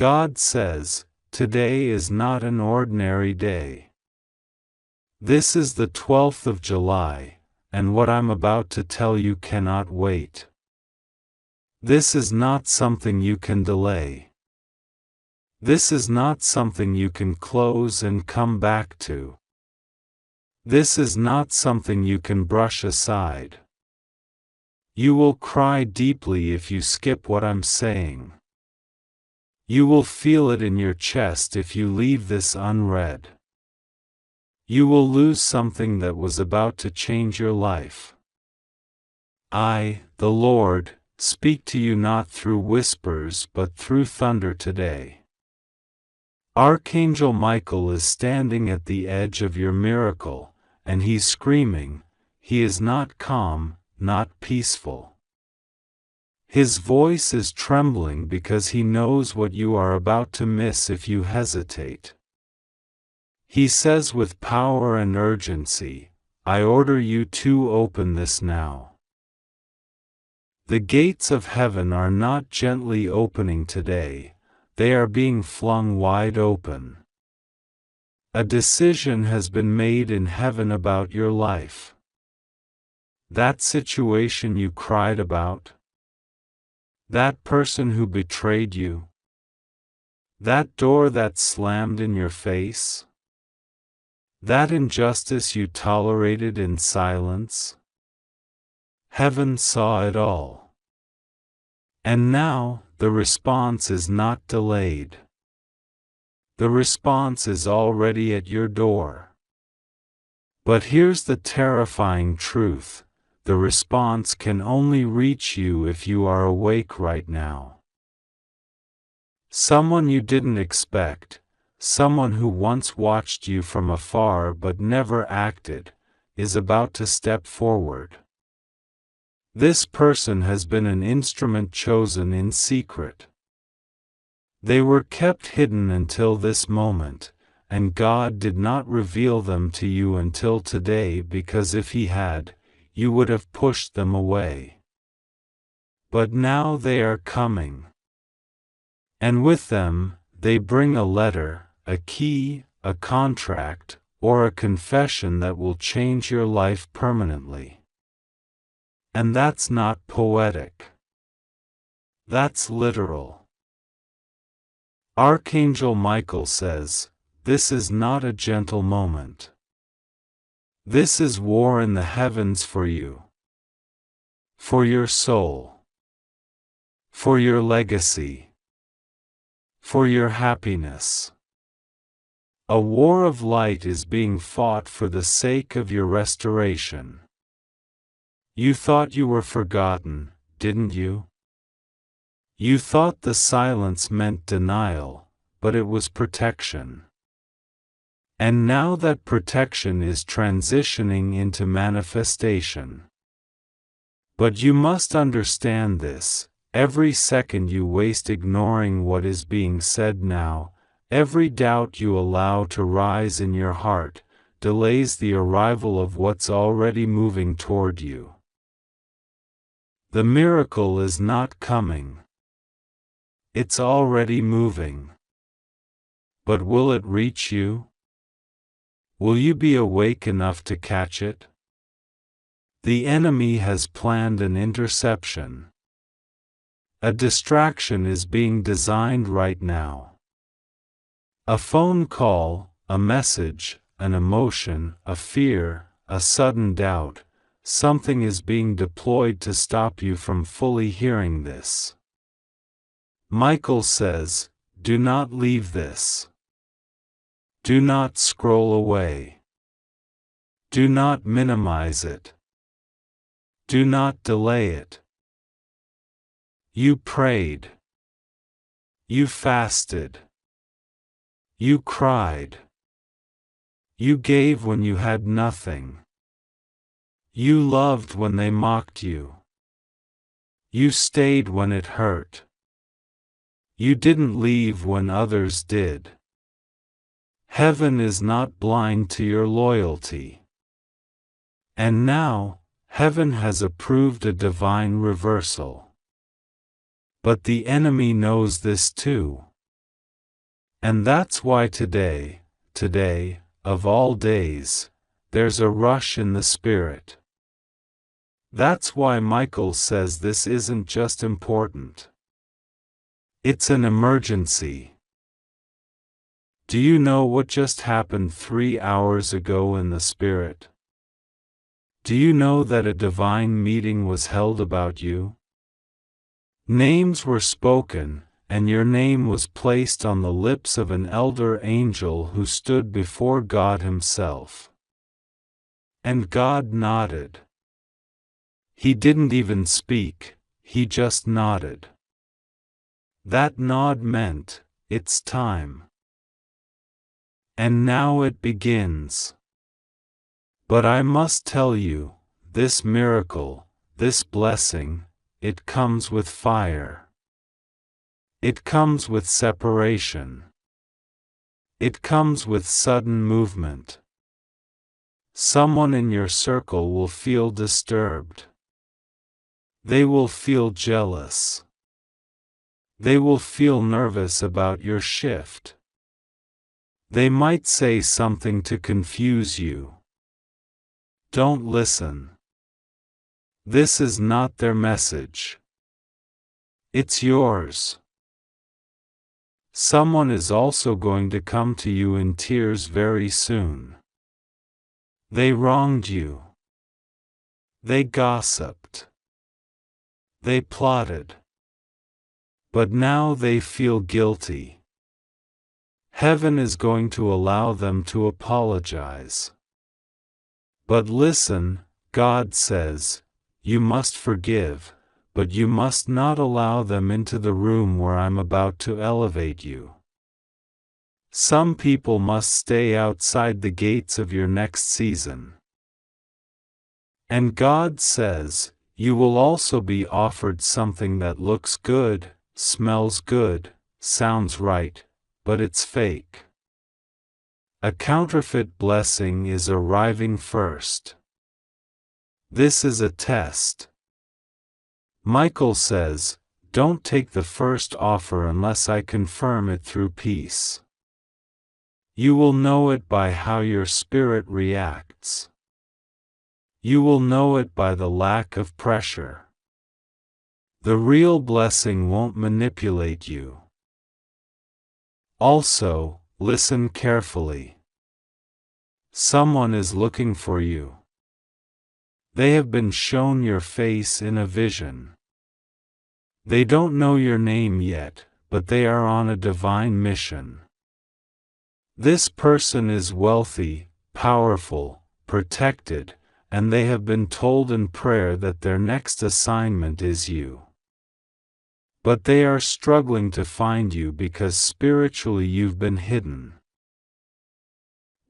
God says, today is not an ordinary day. This is the 12th of July, and what I'm about to tell you cannot wait. This is not something you can delay. This is not something you can close and come back to. This is not something you can brush aside. You will cry deeply if you skip what I'm saying. You will feel it in your chest if you leave this unread. You will lose something that was about to change your life. I, the Lord, speak to you not through whispers but through thunder today. Archangel Michael is standing at the edge of your miracle, and he's screaming. He is not calm, not peaceful. His voice is trembling because he knows what you are about to miss if you hesitate. He says with power and urgency, I order you to open this now. The gates of heaven are not gently opening today, they are being flung wide open. A decision has been made in heaven about your life. That situation you cried about? That person who betrayed you? That door that slammed in your face? That injustice you tolerated in silence? Heaven saw it all. And now, the response is not delayed. The response is already at your door. But here's the terrifying truth. The response can only reach you if you are awake right now. Someone you didn't expect, someone who once watched you from afar but never acted, is about to step forward. This person has been an instrument chosen in secret. They were kept hidden until this moment, and God did not reveal them to you until today because if He had, you would have pushed them away. But now they are coming. And with them, they bring a letter, a key, a contract, or a confession that will change your life permanently. And that's not poetic. That's literal. Archangel Michael says, this is not a gentle moment. This is war in the heavens for you. For your soul. For your legacy. For your happiness. A war of light is being fought for the sake of your restoration. You thought you were forgotten, didn't you? You thought the silence meant denial, but it was protection. And now that protection is transitioning into manifestation. But you must understand this, every second you waste ignoring what is being said now, every doubt you allow to rise in your heart, delays the arrival of what's already moving toward you. The miracle is not coming. It's already moving. But will it reach you? Will you be awake enough to catch it? The enemy has planned an interception. A distraction is being designed right now. A phone call, a message, an emotion, a fear, a sudden doubt, something is being deployed to stop you from fully hearing this. Michael says, do not leave this. Do not scroll away. Do not minimize it. Do not delay it. You prayed. You fasted. You cried. You gave when you had nothing. You loved when they mocked you. You stayed when it hurt. You didn't leave when others did. Heaven is not blind to your loyalty. And now, heaven has approved a divine reversal. But the enemy knows this too. And that's why today, of all days, there's a rush in the spirit. That's why Michael says this isn't just important. It's an emergency. Do you know what just happened 3 hours ago in the spirit? Do you know that a divine meeting was held about you? Names were spoken, and your name was placed on the lips of an elder angel who stood before God Himself. And God nodded. He didn't even speak, He just nodded. That nod meant, it's time. And now it begins. But I must tell you, this miracle, this blessing, it comes with fire. It comes with separation. It comes with sudden movement. Someone in your circle will feel disturbed. They will feel jealous. They will feel nervous about your shift. They might say something to confuse you. Don't listen. This is not their message. It's yours. Someone is also going to come to you in tears very soon. They wronged you. They gossiped. They plotted. But now they feel guilty. Heaven is going to allow them to apologize. But listen, God says, you must forgive, but you must not allow them into the room where I'm about to elevate you. Some people must stay outside the gates of your next season. And God says, you will also be offered something that looks good, smells good, sounds right, but it's fake. A counterfeit blessing is arriving first. This is a test. Michael says, don't take the first offer unless I confirm it through peace. You will know it by how your spirit reacts. You will know it by the lack of pressure. The real blessing won't manipulate you. Also, listen carefully. Someone is looking for you. They have been shown your face in a vision. They don't know your name yet, but they are on a divine mission. This person is wealthy, powerful, protected, and they have been told in prayer that their next assignment is you. But they are struggling to find you because spiritually you've been hidden.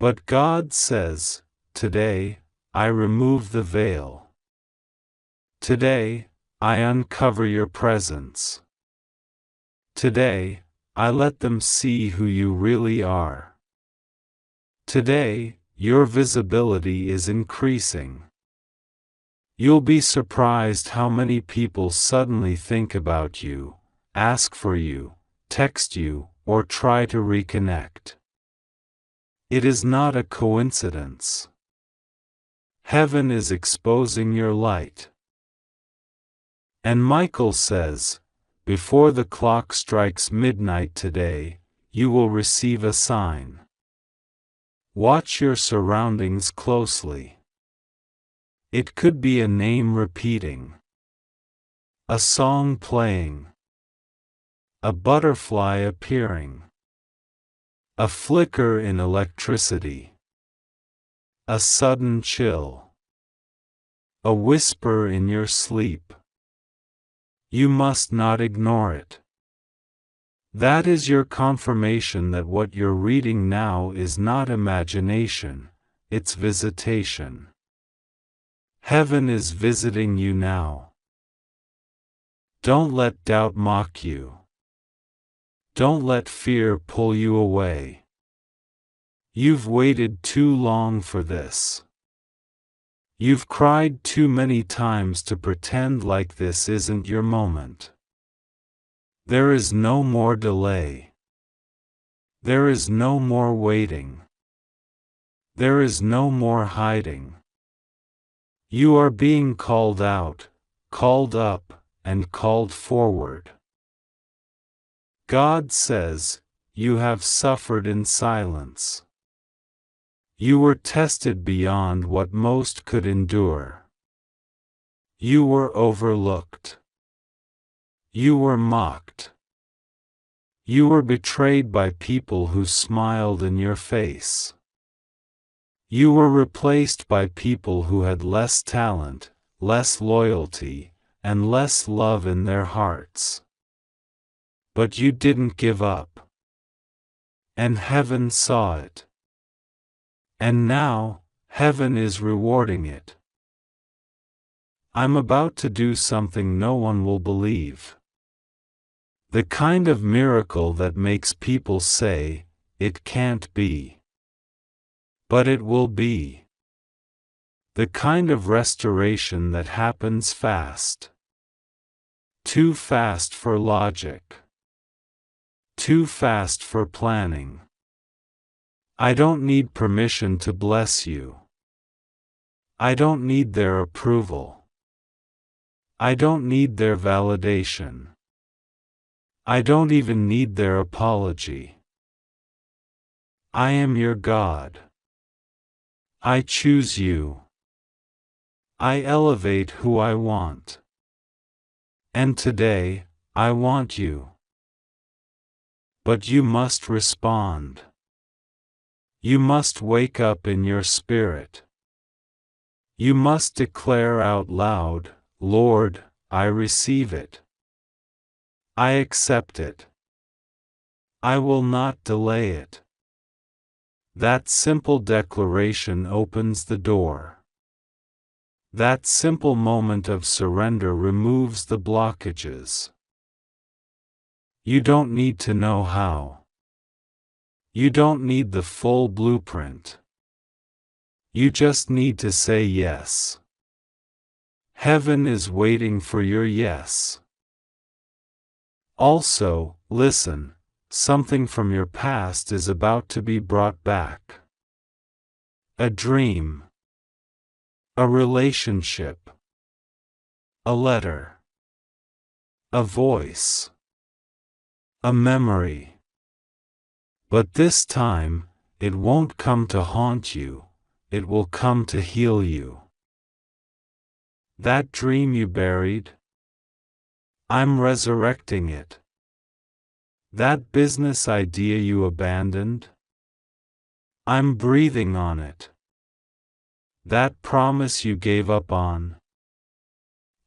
But God says, today, I remove the veil. Today, I uncover your presence. Today, I let them see who you really are. Today, your visibility is increasing. You'll be surprised how many people suddenly think about you, ask for you, text you, or try to reconnect. It is not a coincidence. Heaven is exposing your light. And Michael says, before the clock strikes midnight today, you will receive a sign. Watch your surroundings closely. It could be a name repeating, a song playing, a butterfly appearing, a flicker in electricity, a sudden chill, a whisper in your sleep. You must not ignore it. That is your confirmation that what you're reading now is not imagination, it's visitation. Heaven is visiting you now. Don't let doubt mock you. Don't let fear pull you away. You've waited too long for this. You've cried too many times to pretend like this isn't your moment. There is no more delay. There is no more waiting. There is no more hiding. You are being called out, called up, and called forward. God says, you have suffered in silence. You were tested beyond what most could endure. You were overlooked. You were mocked. You were betrayed by people who smiled in your face. You were replaced by people who had less talent, less loyalty, and less love in their hearts. But you didn't give up. And heaven saw it. And now, heaven is rewarding it. I'm about to do something no one will believe. The kind of miracle that makes people say, it can't be. But it will be. The kind of restoration that happens fast. Too fast for logic. Too fast for planning. I don't need permission to bless you. I don't need their approval. I don't need their validation. I don't even need their apology. I am your God. I choose you. I elevate who I want. And today, I want you. But you must respond. You must wake up in your spirit. You must declare out loud, Lord, I receive it. I accept it. I will not delay it. That simple declaration opens the door. That simple moment of surrender removes the blockages. You don't need to know how. You don't need the full blueprint. You just need to say yes. Heaven is waiting for your yes. Also, listen, something from your past is about to be brought back. A dream. A relationship. A letter. A voice. A memory. But this time, it won't come to haunt you, it will come to heal you. That dream you buried? I'm resurrecting it. That business idea you abandoned? I'm breathing on it. That promise you gave up on?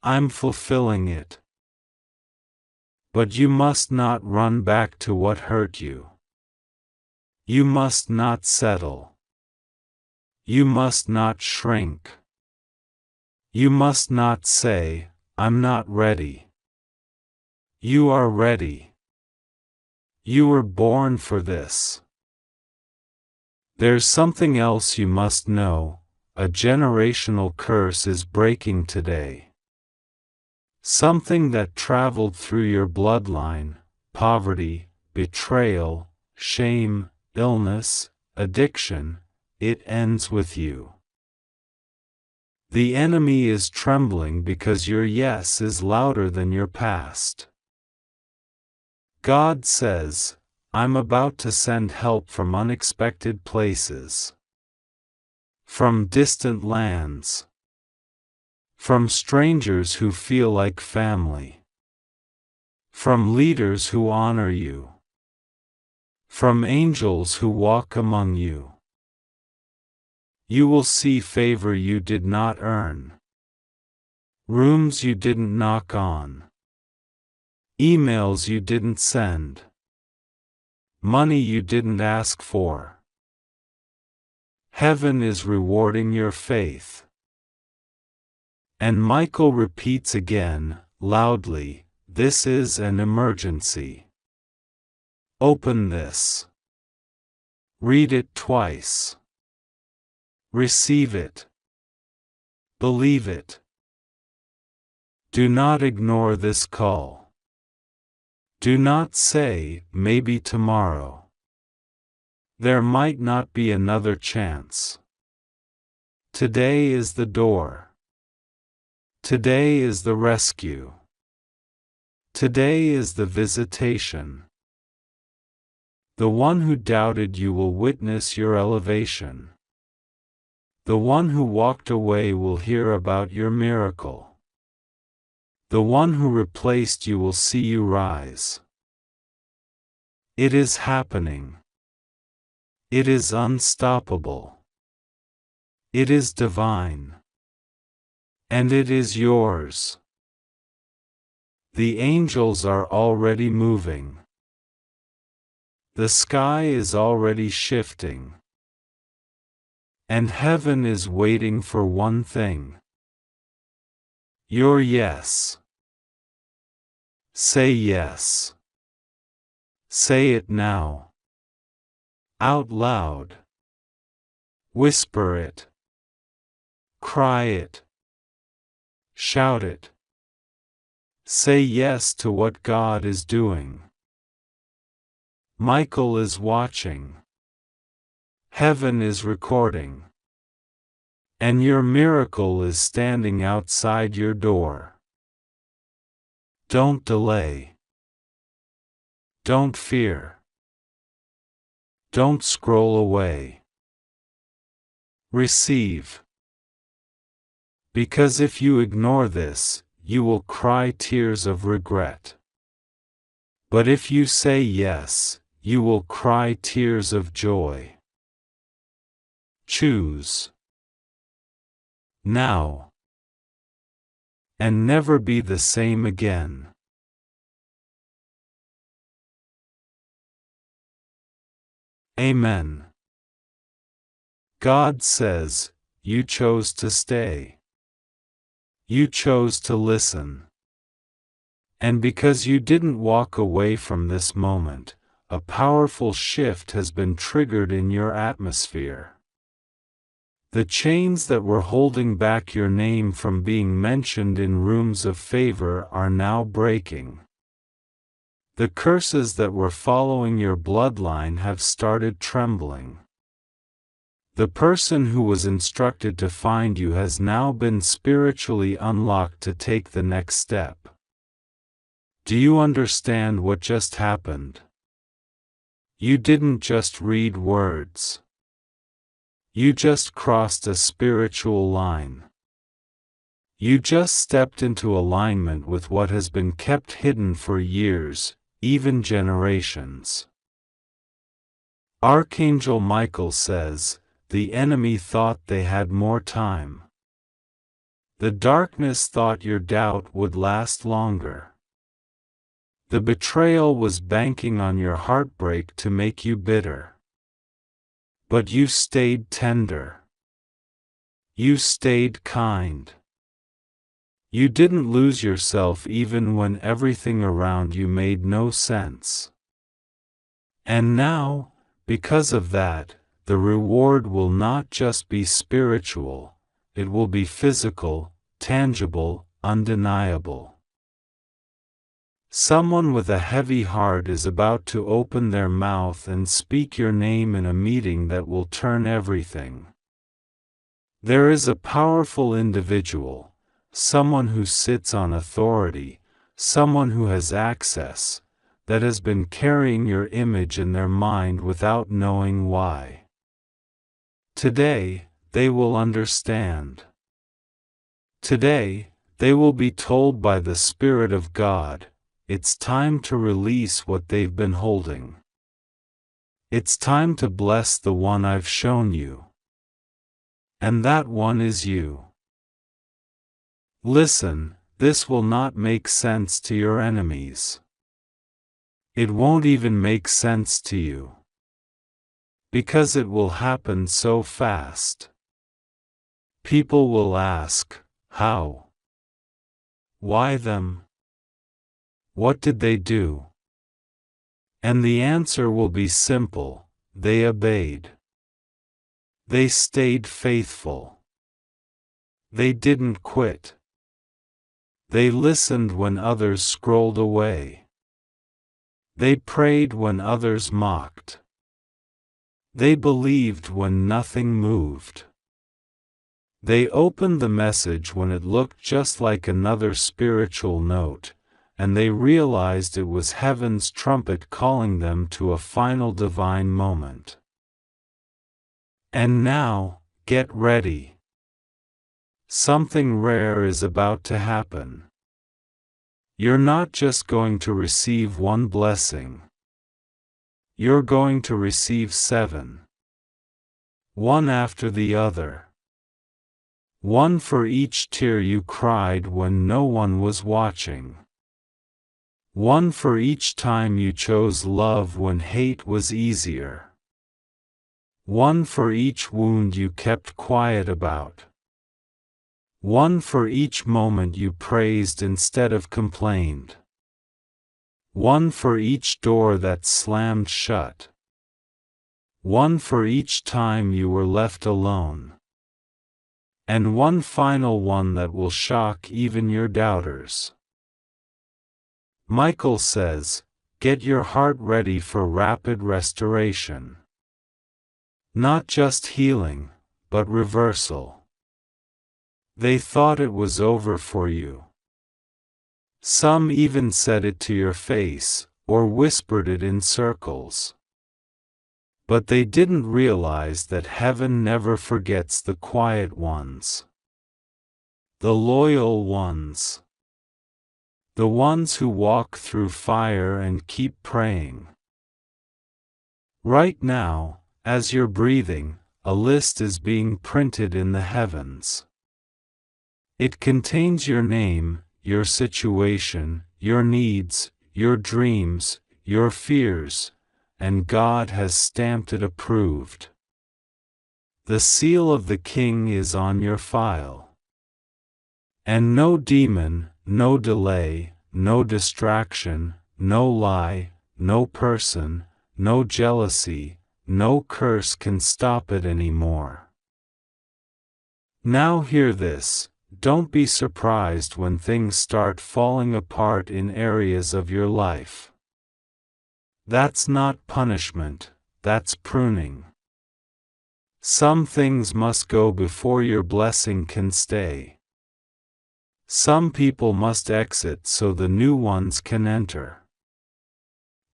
I'm fulfilling it. But you must not run back to what hurt you. You must not settle. You must not shrink. You must not say, I'm not ready. You are ready. You were born for this. There's something else you must know, a generational curse is breaking today. Something that traveled through your bloodline, poverty, betrayal, shame, illness, addiction, it ends with you. The enemy is trembling because your yes is louder than your past. God says, I'm about to send help from unexpected places. From distant lands. From strangers who feel like family. From leaders who honor you. From angels who walk among you. You will see favor you did not earn. Rooms you didn't knock on. Emails you didn't send. Money you didn't ask for. Heaven is rewarding your faith. And Michael repeats again, loudly, this is an emergency. Open this. Read it twice. Receive it. Believe it. Do not ignore this call. Do not say, maybe tomorrow. There might not be another chance. Today is the door. Today is the rescue. Today is the visitation. The one who doubted you will witness your elevation. The one who walked away will hear about your miracle. The one who replaced you will see you rise. It is happening. It is unstoppable. It is divine. And it is yours. The angels are already moving. The sky is already shifting. And heaven is waiting for one thing. Your yes. Say yes. Say it now. Out loud. Whisper it. Cry it. Shout it. Say yes to what God is doing. Michael is watching. Heaven is recording. And your miracle is standing outside your door. Don't delay. Don't fear. Don't scroll away. Receive. Because if you ignore this, you will cry tears of regret. But if you say yes, you will cry tears of joy. Choose. Now. And never be the same again. Amen. God says, you chose to stay. You chose to listen. And because you didn't walk away from this moment, a powerful shift has been triggered in your atmosphere. The chains that were holding back your name from being mentioned in rooms of favor are now breaking. The curses that were following your bloodline have started trembling. The person who was instructed to find you has now been spiritually unlocked to take the next step. Do you understand what just happened? You didn't just read words. You just crossed a spiritual line. You just stepped into alignment with what has been kept hidden for years, even generations. Archangel Michael says, the enemy thought they had more time. The darkness thought your doubt would last longer. The betrayal was banking on your heartbreak to make you bitter. But you stayed tender. You stayed kind. You didn't lose yourself even when everything around you made no sense. And now, because of that, the reward will not just be spiritual, it will be physical, tangible, undeniable. Someone with a heavy heart is about to open their mouth and speak your name in a meeting that will turn everything. There is a powerful individual, someone who sits on authority, someone who has access, that has been carrying your image in their mind without knowing why. Today, they will understand. Today, they will be told by the Spirit of God, it's time to release what they've been holding. It's time to bless the one I've shown you. And that one is you. Listen, this will not make sense to your enemies. It won't even make sense to you. Because it will happen so fast. People will ask, how? Why them? What did they do? And the answer will be simple, they obeyed. They stayed faithful. They didn't quit. They listened when others scrolled away. They prayed when others mocked. They believed when nothing moved. They opened the message when it looked just like another spiritual note, and they realized it was heaven's trumpet calling them to a final divine moment. And now, get ready. Something rare is about to happen. You're not just going to receive one blessing. You're going to receive 7. One after the other. One for each tear you cried when no one was watching. One for each time you chose love when hate was easier. One for each wound you kept quiet about. One for each moment you praised instead of complained. One for each door that slammed shut. One for each time you were left alone. And one final one that will shock even your doubters. Michael says, get your heart ready for rapid restoration. Not just healing, but reversal. They thought it was over for you. Some even said it to your face, or whispered it in circles. But they didn't realize that heaven never forgets the quiet ones. The loyal ones. The ones who walk through fire and keep praying. Right now, as you're breathing, a list is being printed in the heavens. It contains your name, your situation, your needs, your dreams, your fears, and God has stamped it approved. The seal of the King is on your file. And no demon, no delay, no distraction, no lie, no person, no jealousy, no curse can stop it anymore. Now hear this, don't be surprised when things start falling apart in areas of your life. That's not punishment, that's pruning. Some things must go before your blessing can stay. Some people must exit so the new ones can enter.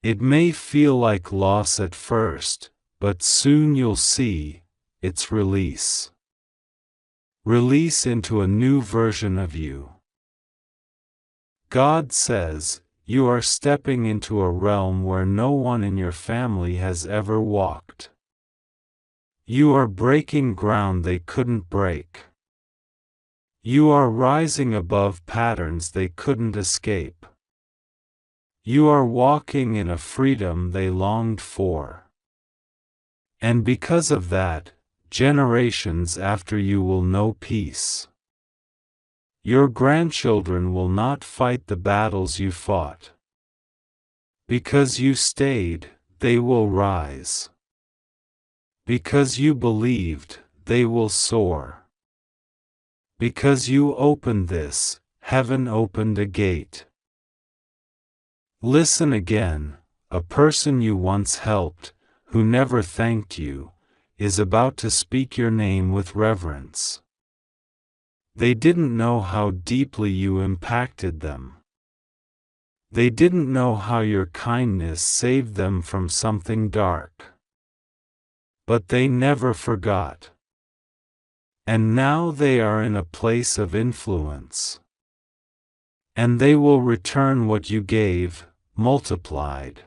It may feel like loss at first, but soon you'll see, it's release. Release into a new version of you. God says, you are stepping into a realm where no one in your family has ever walked. You are breaking ground they couldn't break. You are rising above patterns they couldn't escape. You are walking in a freedom they longed for. And because of that, generations after you will know peace. Your grandchildren will not fight the battles you fought. Because you stayed, they will rise. Because you believed, they will soar. Because you opened this, heaven opened a gate. Listen again, a person you once helped, who never thanked you, is about to speak your name with reverence. They didn't know how deeply you impacted them. They didn't know how your kindness saved them from something dark. But they never forgot. And now they are in a place of influence. And they will return what you gave, multiplied.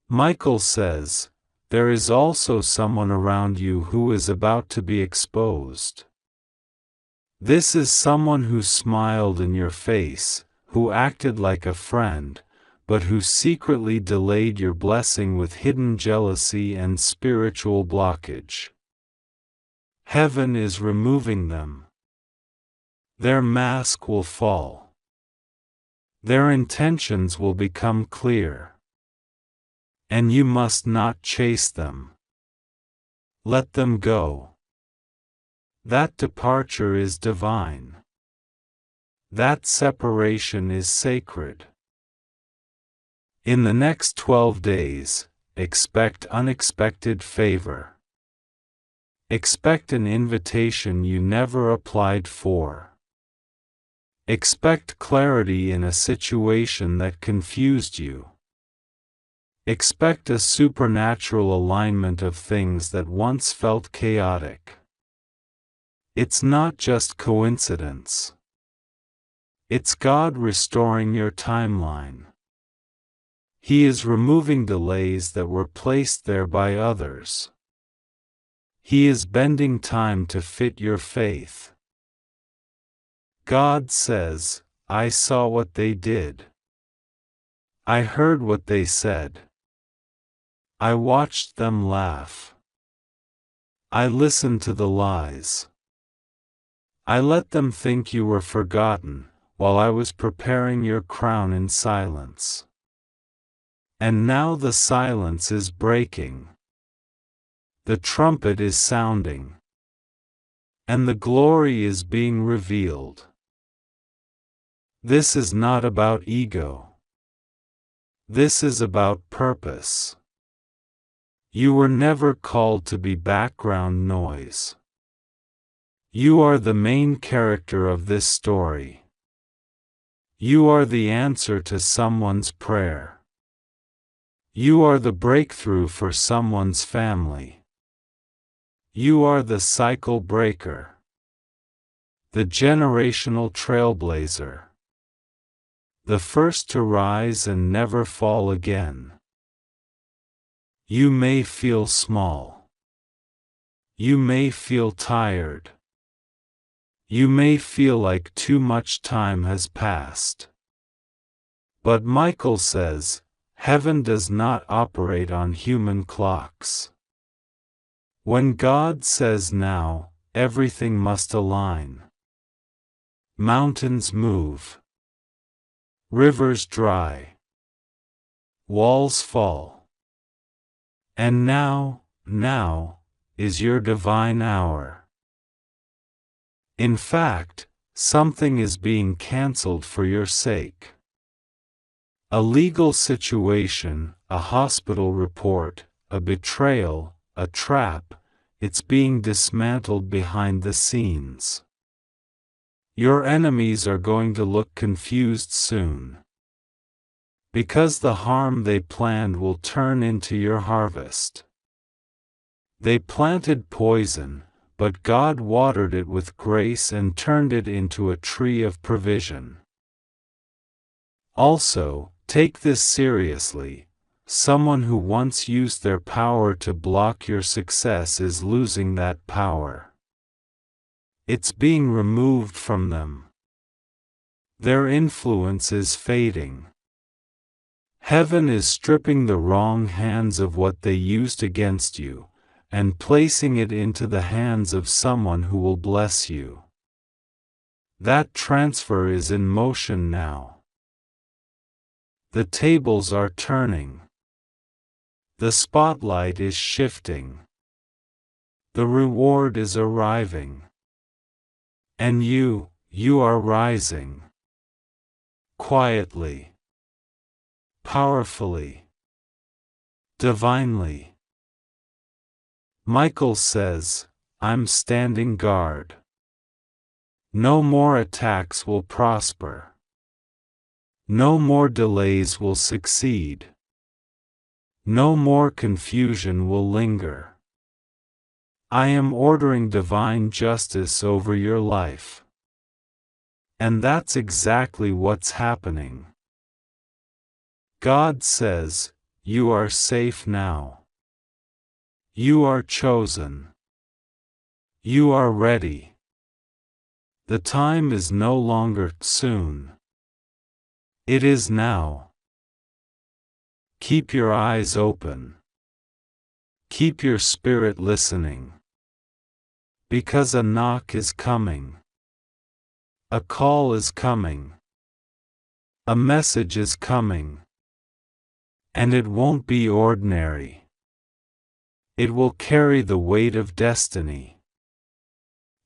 Michael says, there is also someone around you who is about to be exposed. This is someone who smiled in your face, who acted like a friend, but who secretly delayed your blessing with hidden jealousy and spiritual blockage. Heaven is removing them. Their mask will fall. Their intentions will become clear. And you must not chase them. Let them go. That departure is divine. That separation is sacred. In the next 12 days, expect unexpected favor. Expect an invitation you never applied for. Expect clarity in a situation that confused you. Expect a supernatural alignment of things that once felt chaotic. It's not just coincidence. It's God restoring your timeline. He is removing delays that were placed there by others. He is bending time to fit your faith. God says, I saw what they did. I heard what they said. I watched them laugh. I listened to the lies. I let them think you were forgotten, while I was preparing your crown in silence. And now the silence is breaking. The trumpet is sounding. And the glory is being revealed. This is not about ego. This is about purpose. You were never called to be background noise. You are the main character of this story. You are the answer to someone's prayer. You are the breakthrough for someone's family. You are the cycle breaker. The generational trailblazer. The first to rise and never fall again. You may feel small. You may feel tired. You may feel like too much time has passed. But Michael says, heaven does not operate on human clocks. When God says now, everything must align. Mountains move. Rivers dry. Walls fall. And now is your divine hour. In fact, something is being cancelled for your sake. A legal situation, a hospital report, a betrayal, a trap, it's being dismantled behind the scenes. Your enemies are going to look confused soon. Because the harm they planned will turn into your harvest. They planted poison, but God watered it with grace and turned it into a tree of provision. Also, take this seriously. Someone who once used their power to block your success is losing that power. It's being removed from them. Their influence is fading. Heaven is stripping the wrong hands of what they used against you, and placing it into the hands of someone who will bless you. That transfer is in motion now. The tables are turning. The spotlight is shifting. The reward is arriving. And you are rising. Quietly. Powerfully. Divinely. Michael says, I'm standing guard. No more attacks will prosper. No more delays will succeed. No more confusion will linger. I am ordering divine justice over your life. And that's exactly what's happening. God says, you are safe now. You are chosen. You are ready. The time is no longer soon. It is now. Keep your eyes open. Keep your spirit listening. Because a knock is coming. A call is coming. A message is coming. And it won't be ordinary. It will carry the weight of destiny.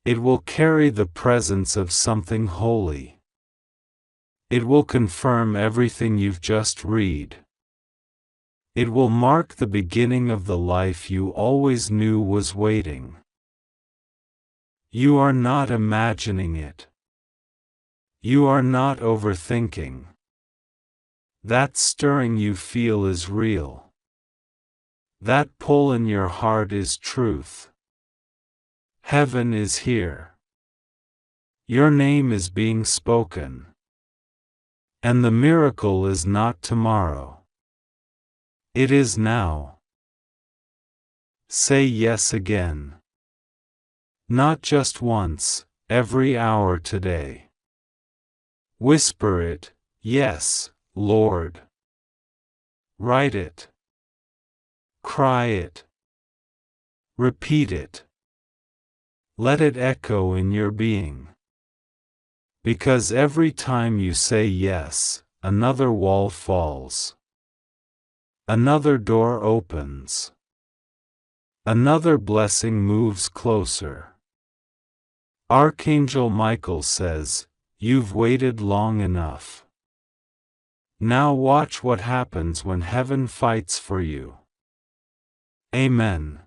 It will carry the presence of something holy. It will confirm everything you've just read. It will mark the beginning of the life you always knew was waiting. You are not imagining it. You are not overthinking. That stirring you feel is real. That pull in your heart is truth. Heaven is here. Your name is being spoken. And the miracle is not tomorrow. It is now. Say yes again. Not just once, every hour today. Whisper it, yes, Lord. Write it. Cry it. Repeat it. Let it echo in your being. Because every time you say yes, another wall falls. Another door opens. Another blessing moves closer. Archangel Michael says, "You've waited long enough. Now watch what happens when heaven fights for you." Amen.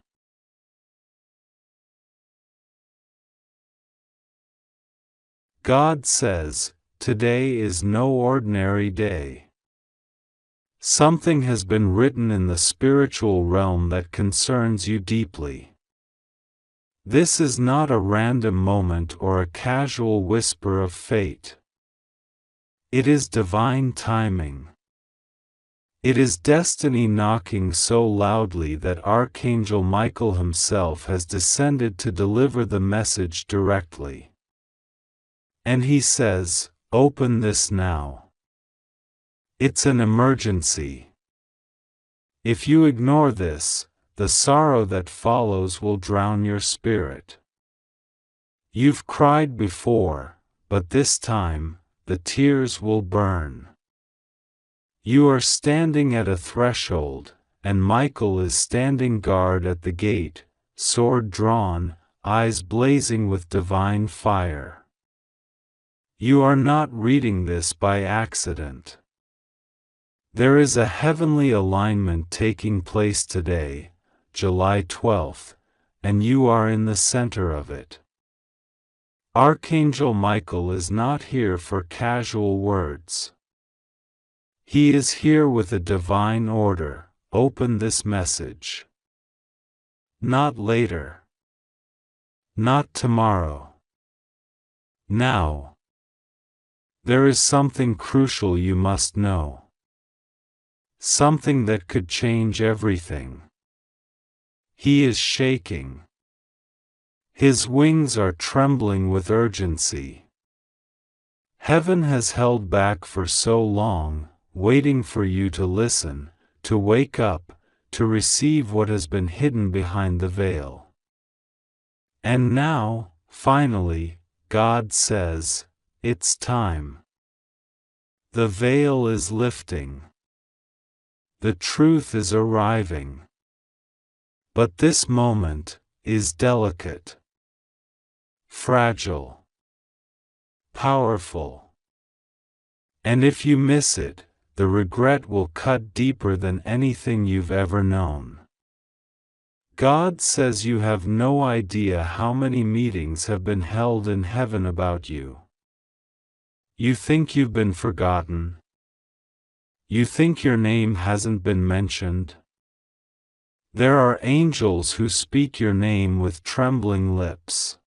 God says, today is no ordinary day. Something has been written in the spiritual realm that concerns you deeply. This is not a random moment or a casual whisper of fate. It is divine timing. It is destiny knocking so loudly that Archangel Michael himself has descended to deliver the message directly. And he says, "Open this now." It's an emergency. If you ignore this, the sorrow that follows will drown your spirit. You've cried before, but this time, the tears will burn. You are standing at a threshold, and Michael is standing guard at the gate, sword drawn, eyes blazing with divine fire. You are not reading this by accident. There is a heavenly alignment taking place today, July 12th, and you are in the center of it. Archangel Michael is not here for casual words. He is here with a divine order. Open this message. Not later. Not tomorrow. Now. There is something crucial you must know. Something that could change everything. He is shaking. His wings are trembling with urgency. Heaven has held back for so long, waiting for you to listen, to wake up, to receive what has been hidden behind the veil. And now, finally, God says, it's time. The veil is lifting. The truth is arriving. But this moment is delicate, fragile, powerful. And if you miss it, the regret will cut deeper than anything you've ever known. God says you have no idea how many meetings have been held in heaven about you. You think you've been forgotten. You think your name hasn't been mentioned. There are angels who speak your name with trembling lips.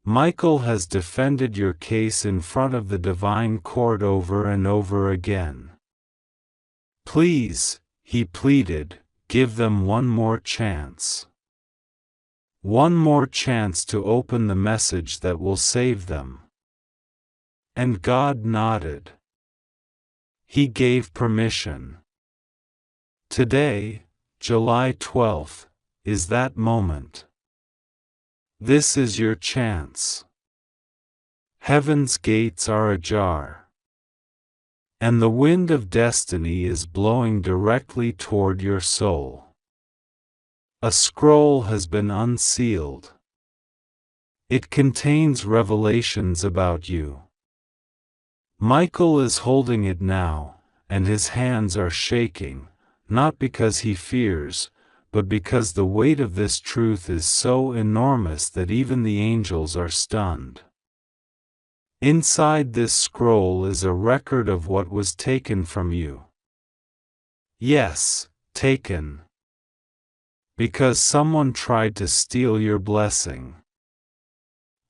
Michael has defended your case in front of the divine court over and over again. Please, he pleaded, give them one more chance. One more chance to open the message that will save them. And God nodded. He gave permission. Today, July 12th, is that moment. This is your chance. Heaven's gates are ajar. And the wind of destiny is blowing directly toward your soul. A scroll has been unsealed. It contains revelations about you. Michael is holding it now, and his hands are shaking, not because he fears, but because the weight of this truth is so enormous that even the angels are stunned. Inside this scroll is a record of what was taken from you. Yes, taken. Because someone tried to steal your blessing.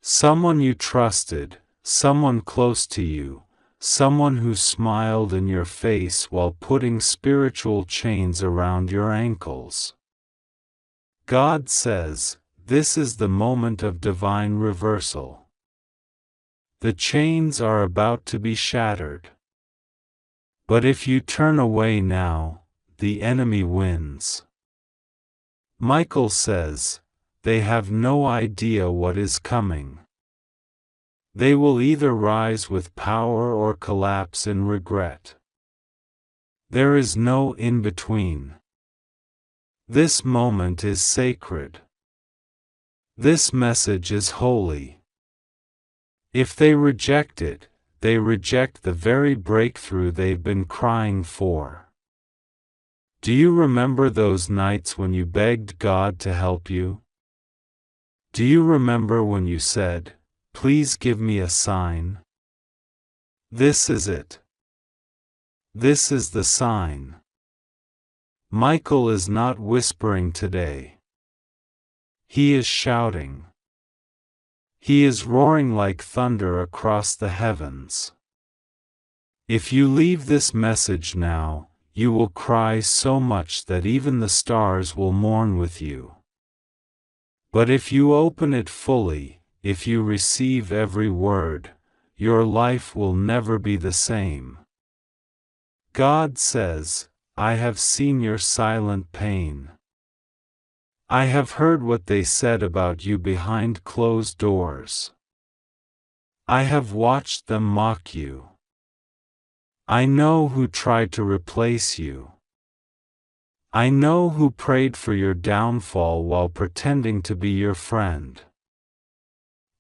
Someone you trusted, someone close to you, someone who smiled in your face while putting spiritual chains around your ankles. God says, this is the moment of divine reversal. The chains are about to be shattered. But if you turn away now, the enemy wins. Michael says, they have no idea what is coming. They will either rise with power or collapse in regret. There is no in-between. This moment is sacred. This message is holy. If they reject it, they reject the very breakthrough they've been crying for. Do you remember those nights when you begged God to help you? Do you remember when you said, "Please give me a sign"? This is it. This is the sign. Michael is not whispering today. He is shouting. He is roaring like thunder across the heavens. If you leave this message now, you will cry so much that even the stars will mourn with you. But if you open it fully, if you receive every word, your life will never be the same. God says, I have seen your silent pain. I have heard what they said about you behind closed doors. I have watched them mock you. I know who tried to replace you. I know who prayed for your downfall while pretending to be your friend.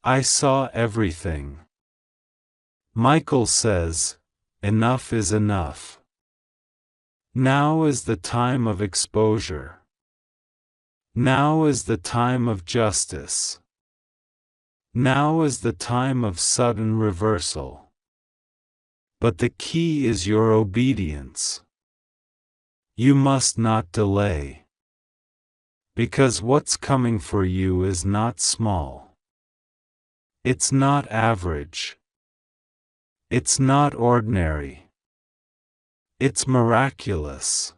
I saw everything. Michael says, enough is enough. Now is the time of exposure. Now is the time of justice. Now is the time of sudden reversal. But the key is your obedience. You must not delay. Because what's coming for you is not small. It's not average. It's not ordinary. It's miraculous.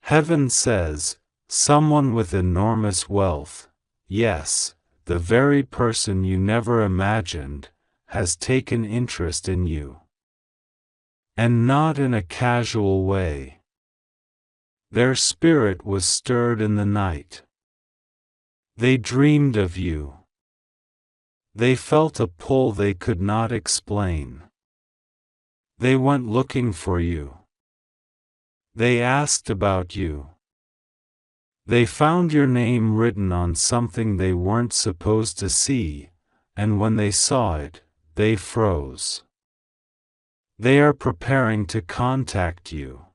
Heaven says, someone with enormous wealth, yes, the very person you never imagined, has taken interest in you. And not in a casual way. Their spirit was stirred in the night. They dreamed of you. They felt a pull they could not explain. They went looking for you. They asked about you. They found your name written on something they weren't supposed to see, and when they saw it, they froze. They are preparing to contact you.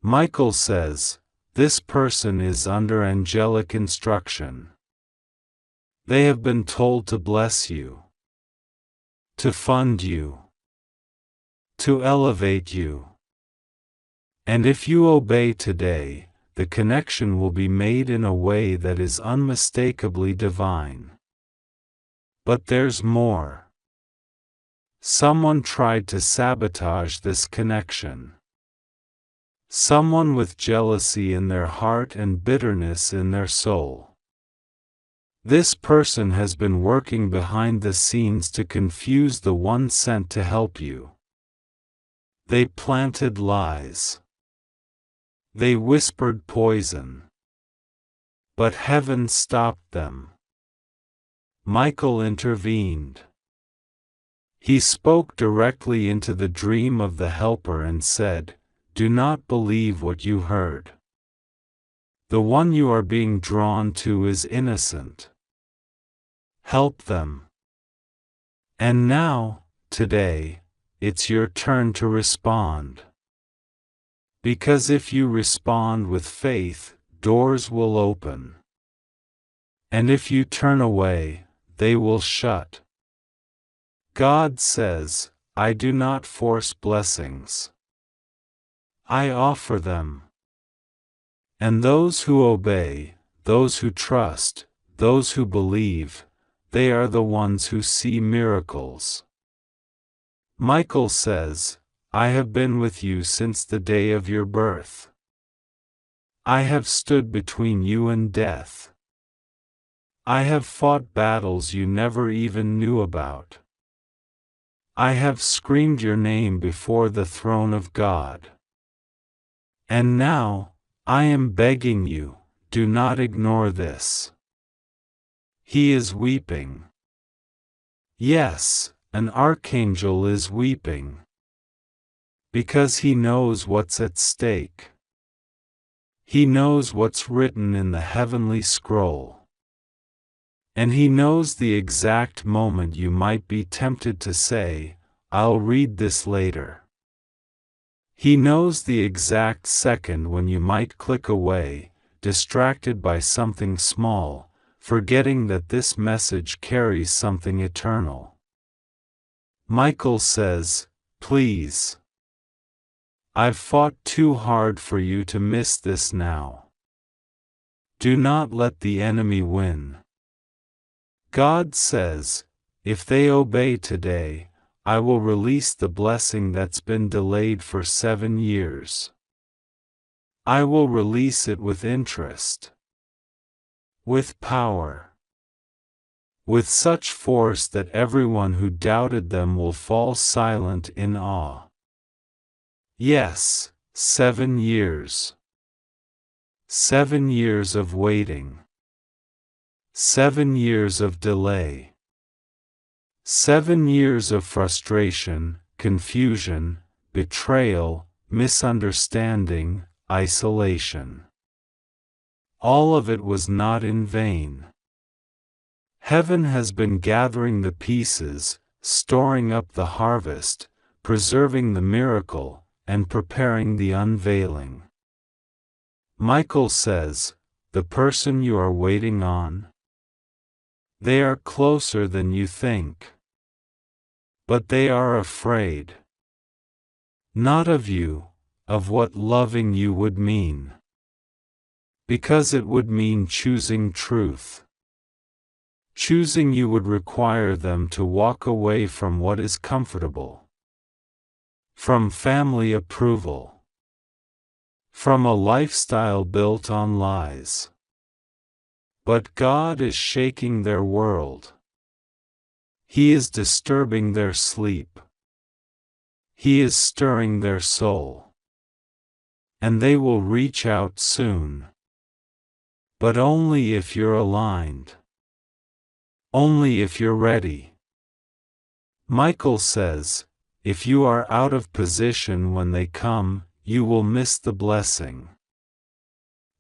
Michael says, this person is under angelic instruction. They have been told to bless you, to fund you, to elevate you. And if you obey today, the connection will be made in a way that is unmistakably divine. But there's more. Someone tried to sabotage this connection. Someone with jealousy in their heart and bitterness in their soul. This person has been working behind the scenes to confuse the one sent to help you. They planted lies. They whispered poison. But heaven stopped them. Michael intervened. He spoke directly into the dream of the helper and said, do not believe what you heard. The one you are being drawn to is innocent. Help them. And now, today, it's your turn to respond. Because if you respond with faith, doors will open. And if you turn away, they will shut. God says, I do not force blessings. I offer them. And those who obey, those who trust, those who believe, they are the ones who see miracles. Michael says, I have been with you since the day of your birth. I have stood between you and death. I have fought battles you never even knew about. I have screamed your name before the throne of God. And now, I am begging you, do not ignore this. He is weeping. Yes, an archangel is weeping. Because he knows what's at stake. He knows what's written in the heavenly scroll. And he knows the exact moment you might be tempted to say, I'll read this later. He knows the exact second when you might click away, distracted by something small, forgetting that this message carries something eternal. Michael says, please. I've fought too hard for you to miss this now. Do not let the enemy win. God says, if they obey today, I will release the blessing that's been delayed for 7 years. I will release it with interest. With power. With such force that everyone who doubted them will fall silent in awe. Yes, 7 years. 7 years of waiting. 7 years of delay. 7 years of frustration, confusion, betrayal, misunderstanding, isolation. All of it was not in vain. Heaven has been gathering the pieces, storing up the harvest, preserving the miracle, and preparing the unveiling. Michael says, the person you are waiting on? They are closer than you think. But they are afraid. Not of you, of what loving you would mean. Because it would mean choosing truth. Choosing you would require them to walk away from what is comfortable. From family approval. From a lifestyle built on lies. But God is shaking their world. He is disturbing their sleep. He is stirring their soul. And they will reach out soon. But only if you're aligned. Only if you're ready. Michael says, if you are out of position when they come, you will miss the blessing.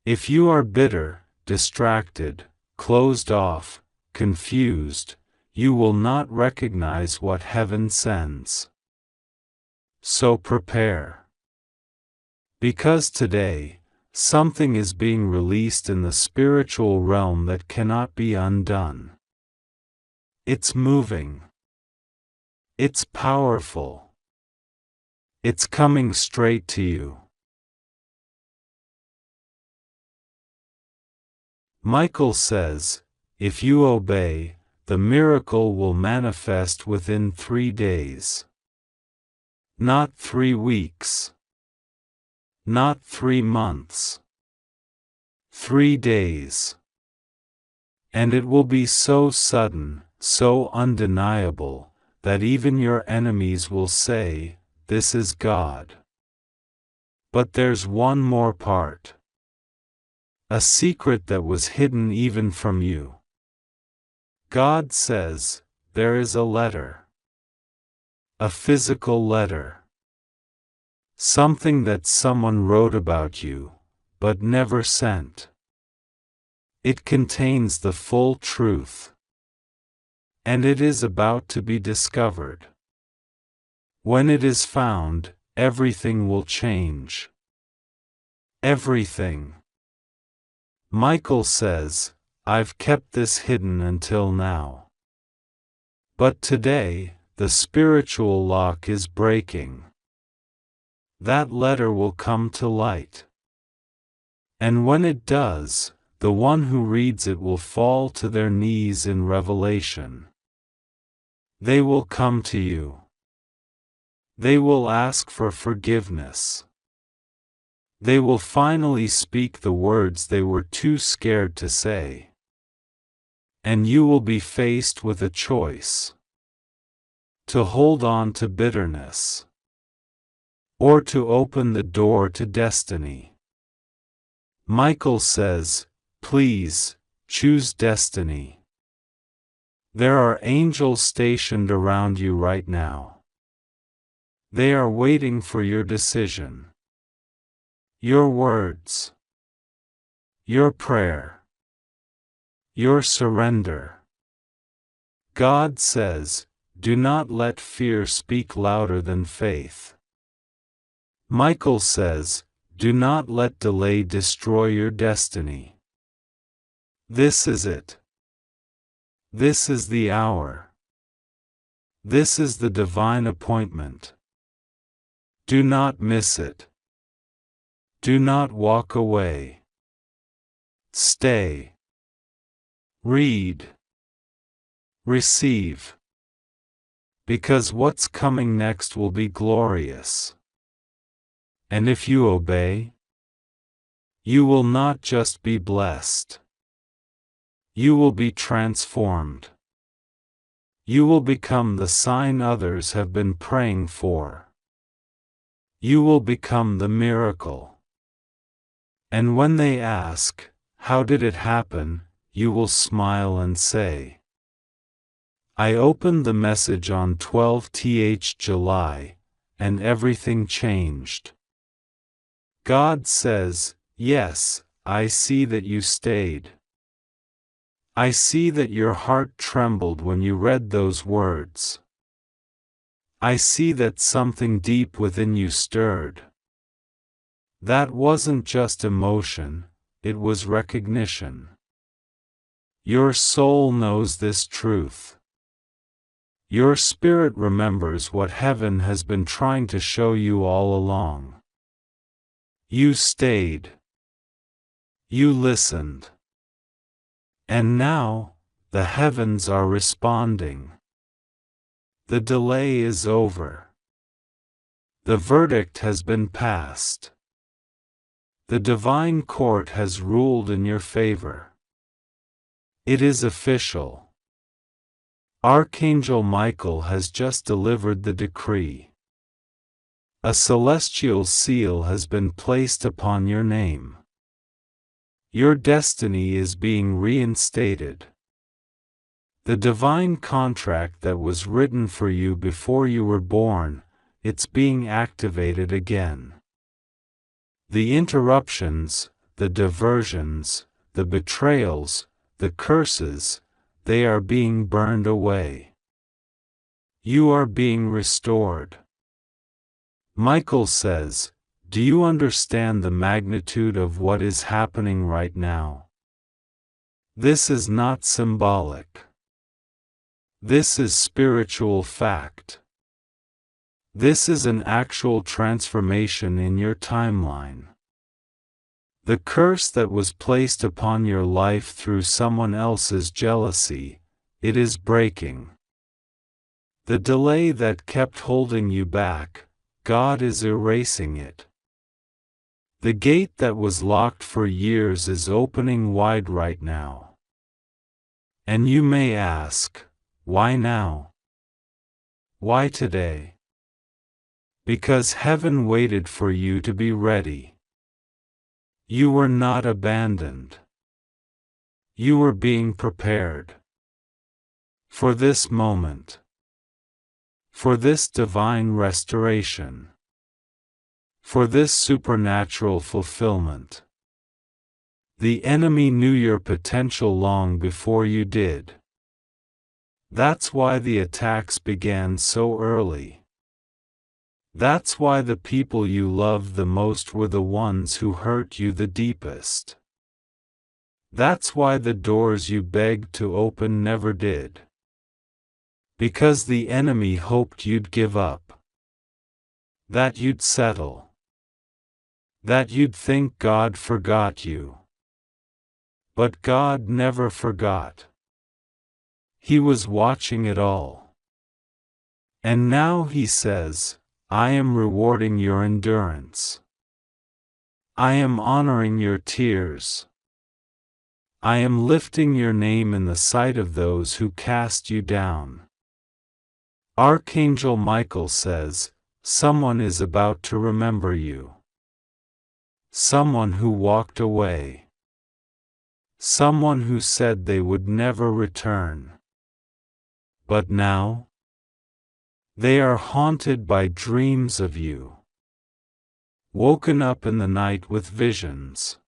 If you are bitter, distracted, closed off, confused, you will not recognize what heaven sends. So prepare. Because today, something is being released in the spiritual realm that cannot be undone. It's moving. It's powerful. It's coming straight to you. Michael says, if you obey, the miracle will manifest within 3 days. Not 3 weeks. Not 3 months. 3 days. And it will be so sudden, so undeniable, that even your enemies will say, this is God. But there's one more part. A secret that was hidden even from you. God says, there is a letter. A physical letter. Something that someone wrote about you, but never sent. It contains the full truth. And it is about to be discovered. When it is found, everything will change. Everything. Michael says, I've kept this hidden until now. But today, the spiritual lock is breaking. That letter will come to light. And when it does, the one who reads it will fall to their knees in revelation. They will come to you. They will ask for forgiveness. They will finally speak the words they were too scared to say. And you will be faced with a choice: to hold on to bitterness, or to open the door to destiny. Michael says, please, choose destiny. There are angels stationed around you right now. They are waiting for your decision. Your words. Your prayer. Your surrender. God says, do not let fear speak louder than faith. Michael says, do not let delay destroy your destiny. This is it. This is the hour. This is the divine appointment. Do not miss it. Do not walk away. Stay. Read. Receive. Because what's coming next will be glorious. And if you obey, you will not just be blessed. You will be transformed. You will become the sign others have been praying for. You will become the miracle. And when they ask, how did it happen, you will smile and say, I opened the message on 12th July, and everything changed. God says, yes, I see that you stayed. I see that your heart trembled when you read those words. I see that something deep within you stirred. That wasn't just emotion, it was recognition. Your soul knows this truth. Your spirit remembers what heaven has been trying to show you all along. You stayed. You listened. And now, the heavens are responding. The delay is over. The verdict has been passed. The divine court has ruled in your favor. It is official. Archangel Michael has just delivered the decree. A celestial seal has been placed upon your name. Your destiny is being reinstated. The divine contract that was written for you before you were born, it's being activated again. The interruptions, the diversions, the betrayals, the curses, they are being burned away. You are being restored. Michael says, do you understand the magnitude of what is happening right now? This is not symbolic. This is spiritual fact. This is an actual transformation in your timeline. The curse that was placed upon your life through someone else's jealousy, it is breaking. The delay that kept holding you back, God is erasing it. The gate that was locked for years is opening wide right now. And you may ask, why now? Why today? Because heaven waited for you to be ready. You were not abandoned. You were being prepared. For this moment. For this divine restoration. For this supernatural fulfillment. The enemy knew your potential long before you did. That's why the attacks began so early. That's why the people you loved the most were the ones who hurt you the deepest. That's why the doors you begged to open never did. Because the enemy hoped you'd give up. That you'd settle. That you'd think God forgot you. But God never forgot. He was watching it all. And now He says, I am rewarding your endurance. I am honoring your tears. I am lifting your name in the sight of those who cast you down. Archangel Michael says, someone is about to remember you. Someone who walked away. Someone who said they would never return. But now, they are haunted by dreams of you. Woken up in the night with visions.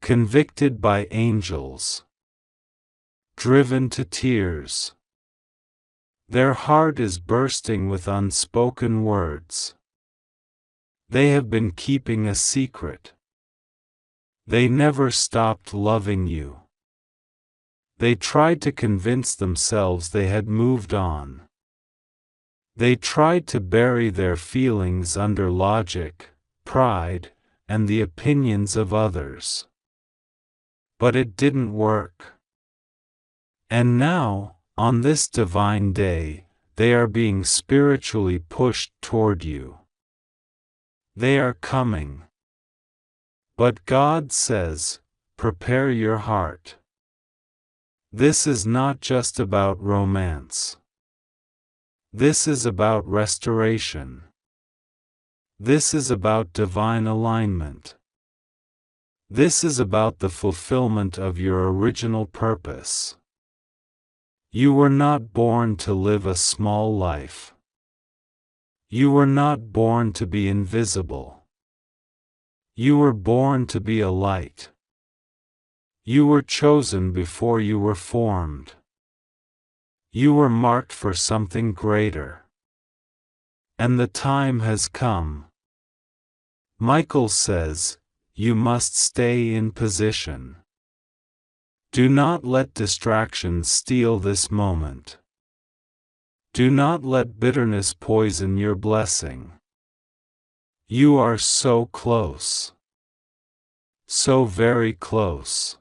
Convicted by angels. Driven to tears. Their heart is bursting with unspoken words. They have been keeping a secret. They never stopped loving you. They tried to convince themselves they had moved on. They tried to bury their feelings under logic, pride, and the opinions of others. But it didn't work. And now, on this divine day, they are being spiritually pushed toward you. They are coming. But God says, prepare your heart. This is not just about romance. This is about restoration. This is about divine alignment. This is about the fulfillment of your original purpose. You were not born to live a small life. You were not born to be invisible. You were born to be a light. You were chosen before you were formed. You were marked for something greater. And the time has come. Michael says, you must stay in position. Do not let distractions steal this moment. Do not let bitterness poison your blessing. You are so close. So very close.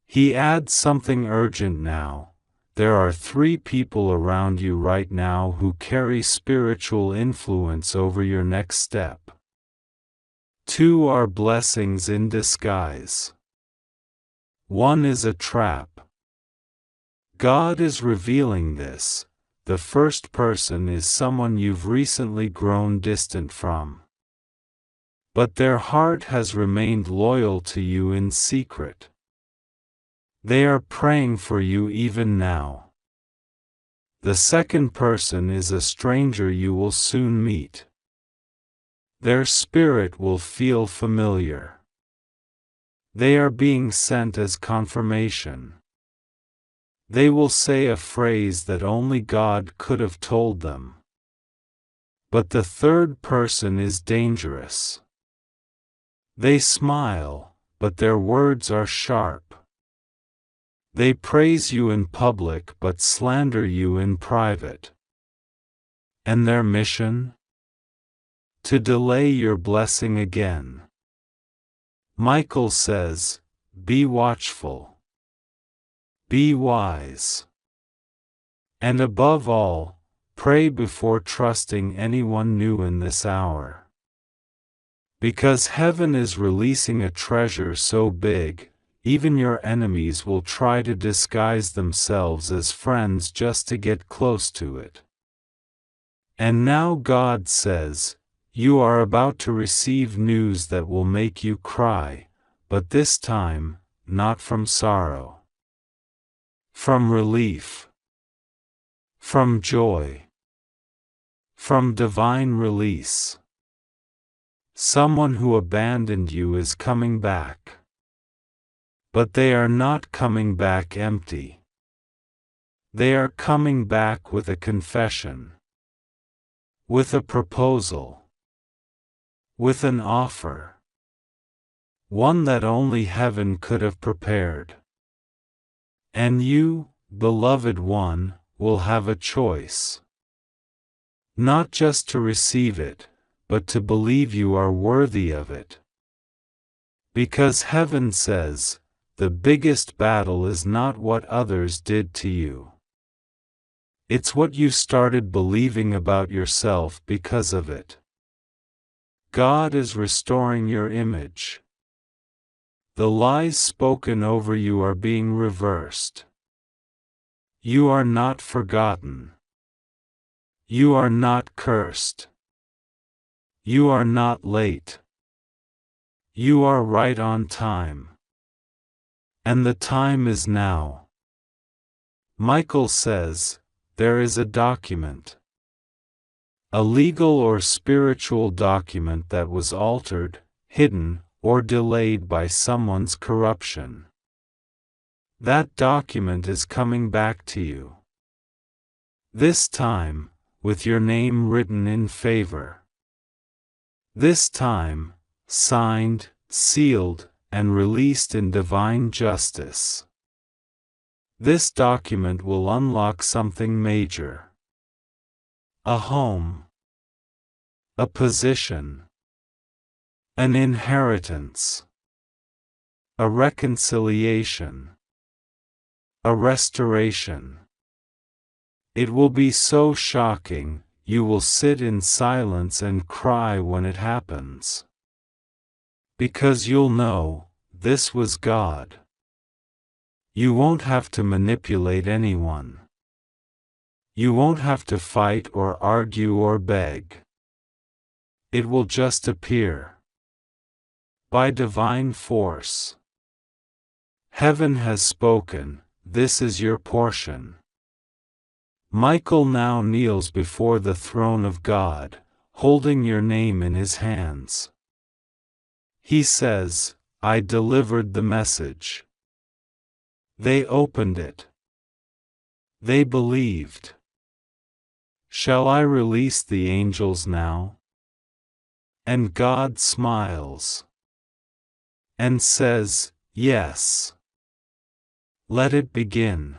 He adds something urgent now. There are 3 people around you right now who carry spiritual influence over your next step. 2 are blessings in disguise. 1 is a trap. God is revealing this. The first person is someone you've recently grown distant from. But their heart has remained loyal to you in secret. They are praying for you even now. The second person is a stranger you will soon meet. Their spirit will feel familiar. They are being sent as confirmation. They will say a phrase that only God could have told them. But the third person is dangerous. They smile, but their words are sharp. They praise you in public but slander you in private. And their mission? To delay your blessing again. Michael says, be watchful. Be wise. And above all, pray before trusting anyone new in this hour. Because heaven is releasing a treasure so big, even your enemies will try to disguise themselves as friends just to get close to it. And now God says, you are about to receive news that will make you cry, but this time, not from sorrow. From relief. From joy. From divine release. Someone who abandoned you is coming back. But they are not coming back empty. They are coming back with a confession. with a proposal, with an offer, one that only heaven could have prepared. And you, beloved one, will have a choice. Not just to receive it, but to believe you are worthy of it. Because heaven says, the biggest battle is not what others did to you. It's what you started believing about yourself because of it. God is restoring your image. The lies spoken over you are being reversed. You are not forgotten. You are not cursed. You are not late. You are right on time. And the time is now. Michael says, there is a document. A legal or spiritual document that was altered, hidden, or delayed by someone's corruption. That document is coming back to you. This time, with your name written in favor. This time, signed, sealed, and released in divine justice. This document will unlock something major. A home. A position. An inheritance. A reconciliation. A restoration. It will be so shocking, you will sit in silence and cry when it happens. Because you'll know, this was God. You won't have to manipulate anyone. You won't have to fight or argue or beg. It will just appear. By divine force. Heaven has spoken, this is your portion. Michael now kneels before the throne of God, holding your name in his hands. He says, I delivered the message. They opened it. They believed. Shall I release the angels now? And God smiles. And says, yes. Let it begin.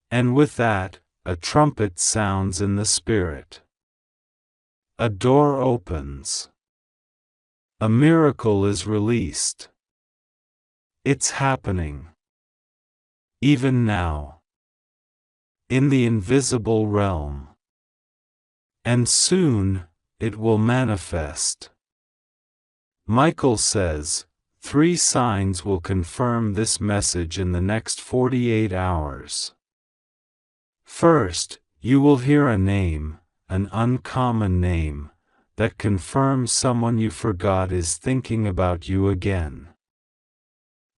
And with that, a trumpet sounds in the spirit. A door opens. A miracle is released. It's happening. Even now. In the invisible realm. And soon, it will manifest. Michael says, 3 signs will confirm this message in the next 48 hours. First, you will hear a name, an uncommon name, that confirms someone you forgot is thinking about you again.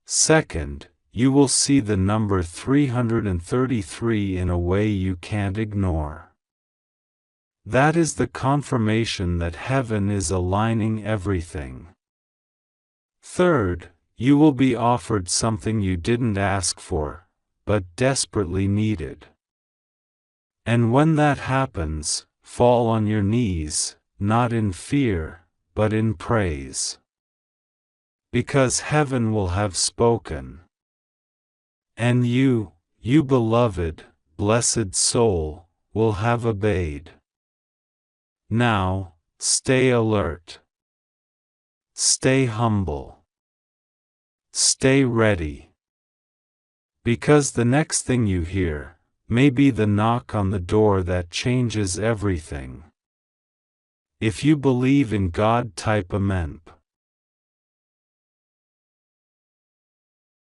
Second, you will see the number 333 in a way you can't ignore. That is the confirmation that heaven is aligning everything. Third, you will be offered something you didn't ask for, but desperately needed. And when that happens, fall on your knees, not in fear, but in praise. Because heaven will have spoken. And you beloved, blessed soul, will have obeyed. Now, stay alert. Stay humble. Stay ready. Because the next thing you hear, may be the knock on the door that changes everything. If you believe in God, type Amen.